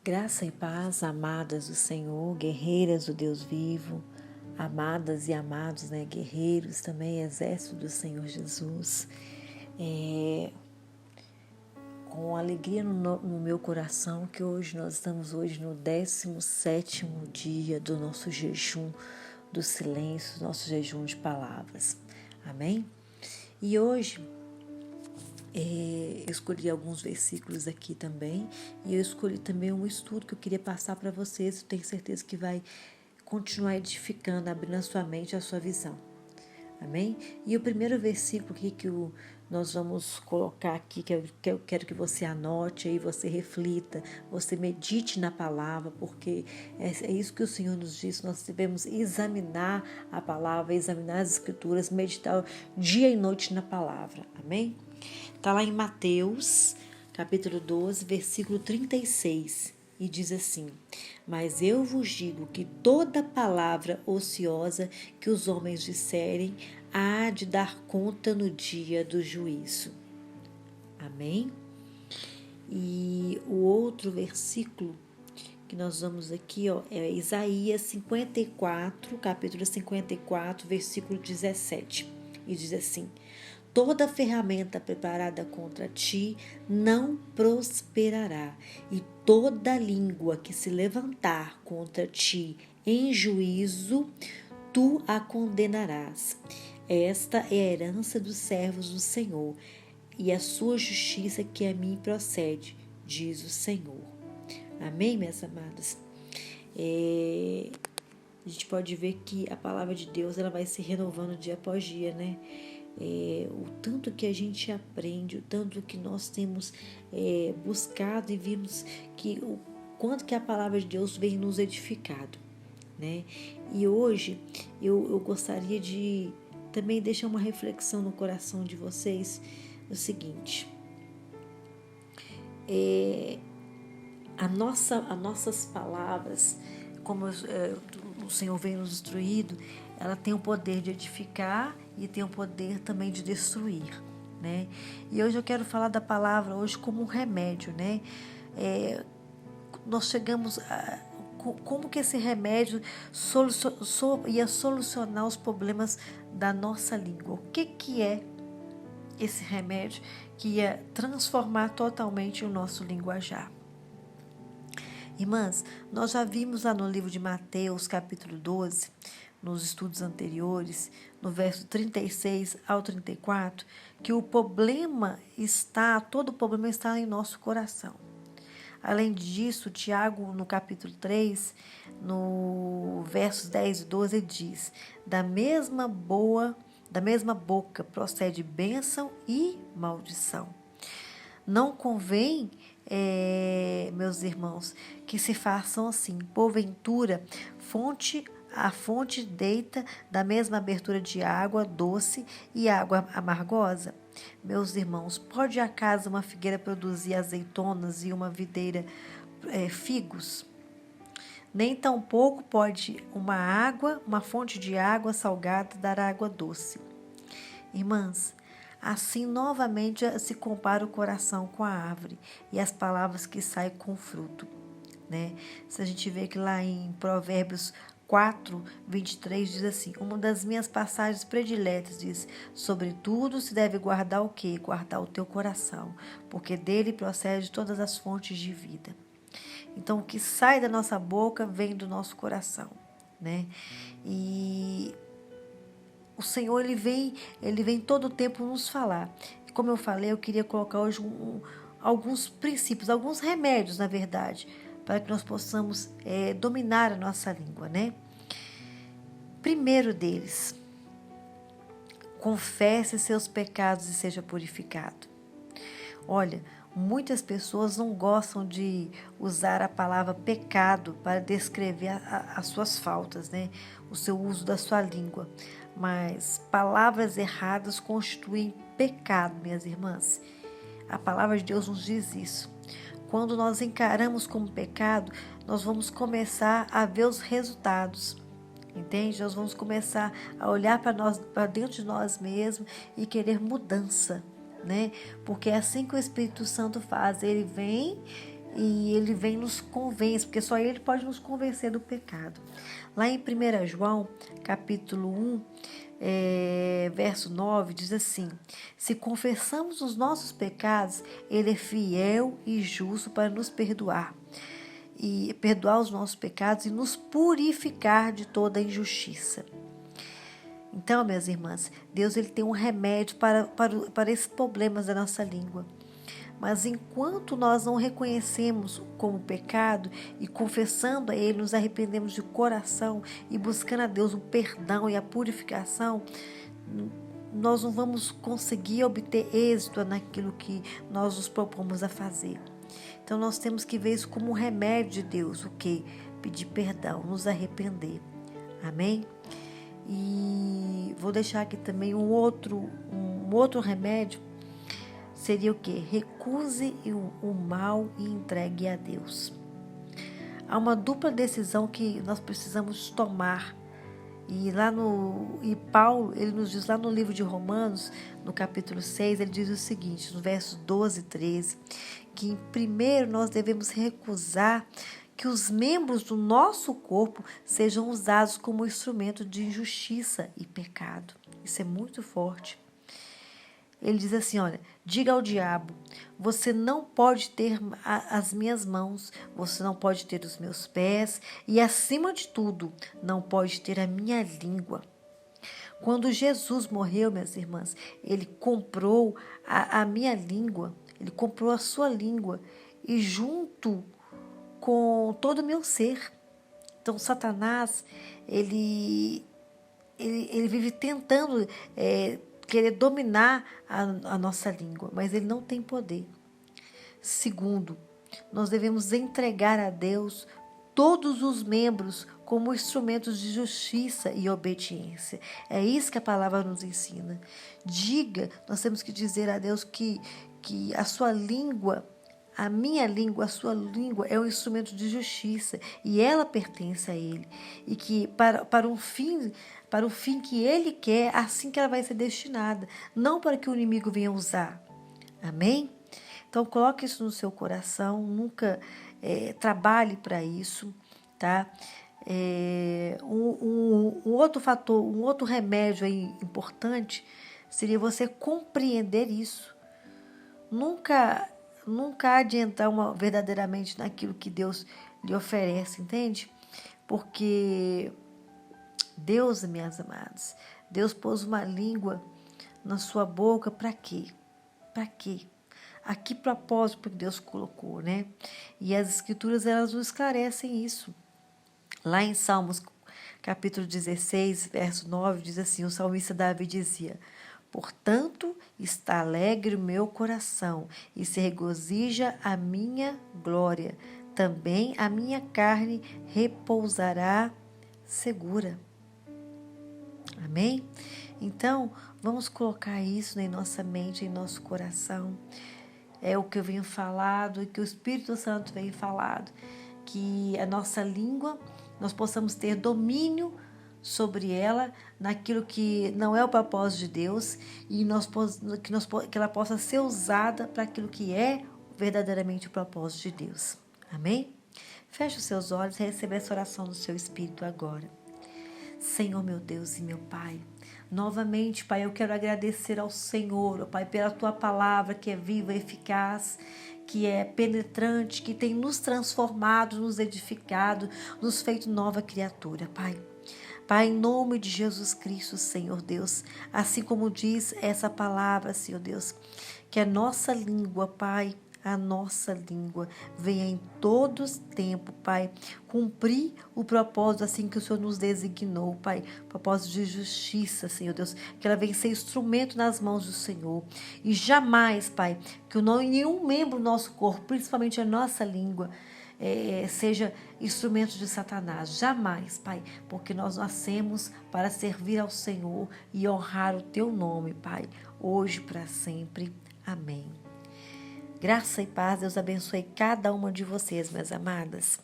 Graça e paz, amadas do Senhor, guerreiras do Deus vivo, amadas e amados, guerreiros também, exército do Senhor Jesus. Com alegria no meu coração que hoje nós estamos no 17º dia do nosso jejum do silêncio, nosso jejum de palavras. Amém? E hoje eu escolhi alguns versículos aqui também, e eu escolhi também um estudo que eu queria passar para vocês. Eu tenho certeza que vai continuar edificando, abrindo a sua mente, a sua visão. Amém? E o primeiro versículo aqui nós vamos colocar aqui, que eu quero que você anote aí, você reflita, você medite na palavra, porque é isso que o Senhor nos diz. Nós devemos examinar a palavra, examinar as escrituras, meditar dia e noite na palavra. Amém? Está lá em Mateus, capítulo 12, versículo 36, e diz assim: Mas eu vos digo que toda palavra ociosa que os homens disserem há de dar conta no dia do juízo. Amém? E o outro versículo que nós vamos aqui, é Isaías 54, capítulo 54, versículo 17, e diz assim: Toda ferramenta preparada contra ti não prosperará, e toda língua que se levantar contra ti em juízo, tu a condenarás. Esta é a herança dos servos do Senhor, e a sua justiça que a mim procede, diz o Senhor. Amém, minhas amadas? A gente pode ver que a palavra de Deus ela vai se renovando dia após dia, né? O tanto que a gente aprende, o tanto que nós temos buscado e vimos o quanto que a palavra de Deus vem nos edificado, né? E hoje eu gostaria de também deixar uma reflexão no coração de vocês, o seguinte: as nossas palavras, como o Senhor vem nos instruído, ela tem o poder de edificar e tem o poder também de destruir, né? E hoje eu quero falar da palavra hoje como um remédio, né? Nós chegamos a como que esse remédio ia solucionar os problemas da nossa língua. O que é esse remédio que ia transformar totalmente o nosso linguajar? Irmãs, nós já vimos lá no livro de Mateus, capítulo 12, nos estudos anteriores, no verso 36 ao 34, que todo o problema está em nosso coração. Além disso, Tiago, no capítulo 3, no versos 10 e 12, diz: da mesma boca procede bênção e maldição. Não convém, meus irmãos, que se façam assim. Porventura, a fonte deita da mesma abertura de água doce e água amargosa? Meus irmãos, pode acaso uma figueira produzir azeitonas e uma videira figos? Nem tampouco pode uma fonte de água salgada dar água doce. Irmãs, assim novamente se compara o coração com a árvore e as palavras que saem com o fruto, né? Se a gente vê que lá em Provérbios 4, 23 diz assim: uma das minhas passagens prediletas diz: sobretudo se deve guardar o quê? Guardar o teu coração, porque dele procede todas as fontes de vida. Então, o que sai da nossa boca vem do nosso coração, né? E o Senhor, ele vem todo o tempo nos falar. Como eu falei, eu queria colocar hoje alguns princípios, alguns remédios, na verdade, para que nós possamos dominar a nossa língua, né? Primeiro deles, confesse seus pecados e seja purificado. Olha, muitas pessoas não gostam de usar a palavra pecado para descrever as suas faltas, né? O seu uso da sua língua. Mas palavras erradas constituem pecado, minhas irmãs. A palavra de Deus nos diz isso. Quando nós encaramos como pecado, nós vamos começar a ver os resultados. Entende? Nós vamos começar a olhar para dentro de nós mesmos e querer mudança, né? Porque é assim que o Espírito Santo faz. Ele vem e Ele vem nos convence, porque só Ele pode nos convencer do pecado. Lá em 1 João, capítulo 1, verso 9, diz assim: se confessamos os nossos pecados, Ele é fiel e justo para nos perdoar os nossos pecados e nos purificar de toda injustiça. Então, minhas irmãs, Deus ele tem um remédio para esses problemas da nossa língua. Mas enquanto nós não reconhecemos como pecado e confessando a Ele, nos arrependemos de coração e buscando a Deus o perdão e a purificação, nós não vamos conseguir obter êxito naquilo que nós nos propomos a fazer. Então nós temos que ver isso como um remédio de Deus, o quê? Pedir perdão, nos arrepender. Amém? E vou deixar aqui também um outro remédio, seria o quê? Recuse o mal e entregue a Deus. Há uma dupla decisão que nós precisamos tomar. E Paulo, ele nos diz lá no livro de Romanos, no capítulo 6, ele diz o seguinte, nos versos 12 e 13, que primeiro nós devemos recusar que os membros do nosso corpo sejam usados como instrumento de injustiça e pecado. Isso é muito forte. Ele diz assim, olha, diga ao diabo, você não pode ter as minhas mãos, você não pode ter os meus pés e, acima de tudo, não pode ter a minha língua. Quando Jesus morreu, minhas irmãs, ele comprou a minha língua, ele comprou a sua língua e junto com todo o meu ser. Então, Satanás, ele vive tentando querer dominar a nossa língua, mas ele não tem poder. Segundo, nós devemos entregar a Deus todos os membros como instrumentos de justiça e obediência. É isso que a palavra nos ensina. Nós temos que dizer a Deus que a sua língua, a minha língua, a sua língua é um instrumento de justiça e ela pertence a Ele. E que para o fim que Ele quer, assim que ela vai ser destinada, não para que o inimigo venha usar. Amém? Então, coloque isso no seu coração, nunca trabalhe para isso, tá? Um outro fator, um outro remédio aí importante seria você compreender isso. Nunca adiantar verdadeiramente naquilo que Deus lhe oferece, entende? Porque Deus, minhas amadas, Deus pôs uma língua na sua boca para quê? Para quê? A que propósito que Deus colocou, né? E as Escrituras, elas nos esclarecem isso. Lá em Salmos, capítulo 16, verso 9, diz assim, o salmista Davi dizia, portanto, está alegre o meu coração e se regozija a minha glória. Também a minha carne repousará segura. Amém? Então, vamos colocar isso em nossa mente, em nosso coração. É o que eu venho falado e que o Espírito Santo vem falado. Que a nossa língua, nós possamos ter domínio sobre ela, naquilo que não é o propósito de Deus e que ela possa ser usada para aquilo que é verdadeiramente o propósito de Deus. Amém? Feche os seus olhos e receba essa oração do seu Espírito agora. Senhor, meu Deus e meu Pai, novamente, Pai, eu quero agradecer ao Senhor, Pai, pela Tua palavra que é viva, eficaz, que é penetrante, que tem nos transformado, nos edificado, nos feito nova criatura, Pai. Pai, em nome de Jesus Cristo, Senhor Deus, assim como diz essa palavra, Senhor Deus, que a nossa língua, Pai, a nossa língua venha em todos tempo, Pai, cumprir o propósito assim que o Senhor nos designou, Pai, propósito de justiça, Senhor Deus, que ela venha ser instrumento nas mãos do Senhor e jamais, Pai, que nenhum membro do nosso corpo, principalmente a nossa língua, seja instrumento de Satanás, jamais, Pai, porque nós nascemos para servir ao Senhor e honrar o Teu nome, Pai, hoje e para sempre. Amém. Graça e paz, Deus abençoe cada uma de vocês, minhas amadas.